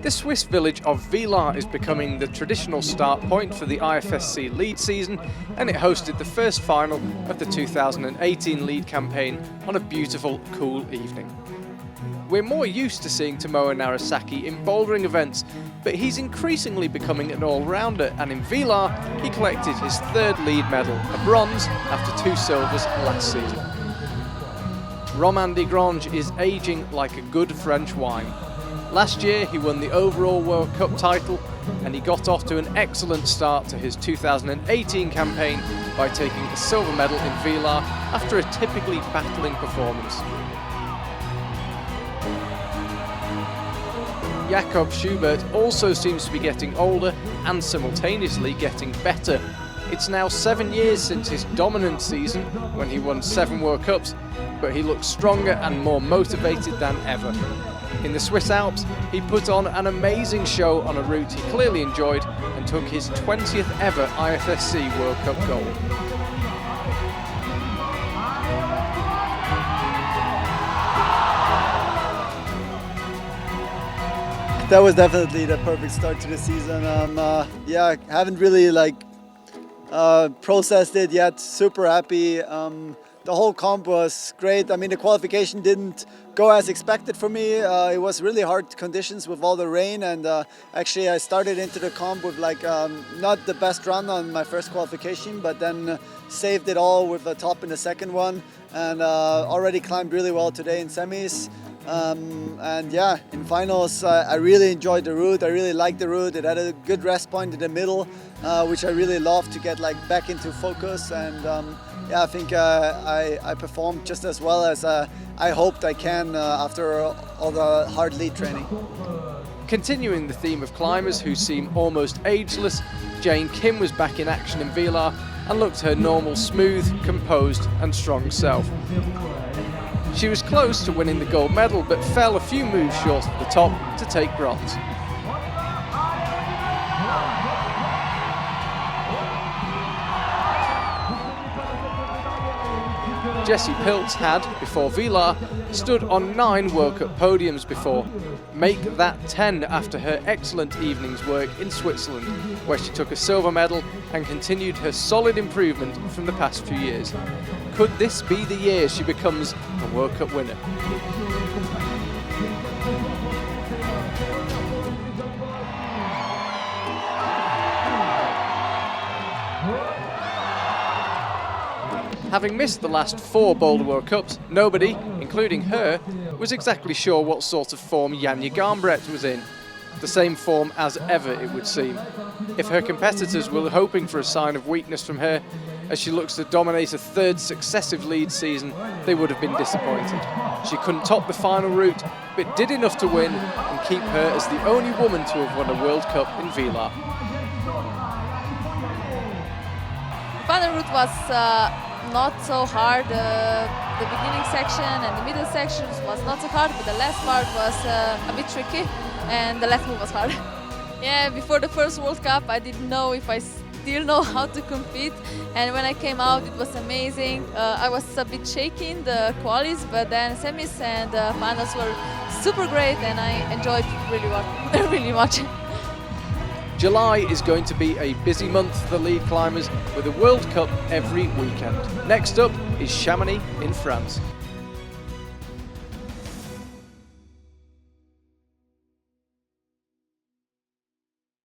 The Swiss village of Villars is becoming the traditional start point for the IFSC lead season, and it hosted the first final of the 2018 lead campaign on a beautiful, cool evening. We're more used to seeing Tomoe Narasaki in bouldering events, but he's increasingly becoming an all-rounder, and in Villars he collected his third lead medal, a bronze, after 2 silvers last season. Romain Desgrange is aging like a good French wine. Last year he won the overall World Cup title, and he got off to an excellent start to his 2018 campaign by taking a silver medal in Villars after a typically battling performance. Jakob Schubert also seems to be getting older and simultaneously getting better. It's now 7 years since his dominant season when he won 7 World Cups, but he looks stronger and more motivated than ever. In the Swiss Alps, he put on an amazing show on a route he clearly enjoyed and took his 20th ever IFSC World Cup gold. That was definitely the perfect start to the season. Yeah, haven't really processed it yet. Super happy. The whole comp was great. I mean, the qualification didn't go as expected for me. It was really hard conditions with all the rain, and actually I started into the comp with not the best run on my first qualification, but then saved it all with a top in the second one, and already climbed really well today in semis. And yeah, in finals I really enjoyed the route. I really liked the route. It had a good rest point in the middle, which I really love to get back into focus, and yeah, I think I performed just as well as I hoped I can after all the hard lead training. Continuing the theme of climbers who seem almost ageless, Jane Kim was back in action in Villars and looked her normal, smooth, composed and strong self. She was close to winning the gold medal, but fell a few moves short of the top to take bronze. Jessie Pilz had, before Villars, stood on 9 World Cup podiums before. Make that 10 after her excellent evening's work in Switzerland, where she took a silver medal and continued her solid improvement from the past few years. Could this be the year she becomes a World Cup winner? Having missed the last 4 Boulder World Cups, nobody, including her, was exactly sure what sort of form Janja Garnbret was in. The same form as ever, it would seem. If her competitors were hoping for a sign of weakness from her, as she looks to dominate a 3rd successive lead season, they would have been disappointed. She couldn't top the final route, but did enough to win and keep her as the only woman to have won a World Cup in Villars. The final route was not so hard. The beginning section and the middle sections was not so hard, but the last part was a bit tricky, and the last move was hard. Yeah, before the first World Cup I didn't know if I still know how to compete, and when I came out it was amazing. I was a bit shaky in the qualies, but then semis and finals were super great, and I enjoyed really much. July is going to be a busy month for the lead climbers, with a World Cup every weekend. Next up is Chamonix in France.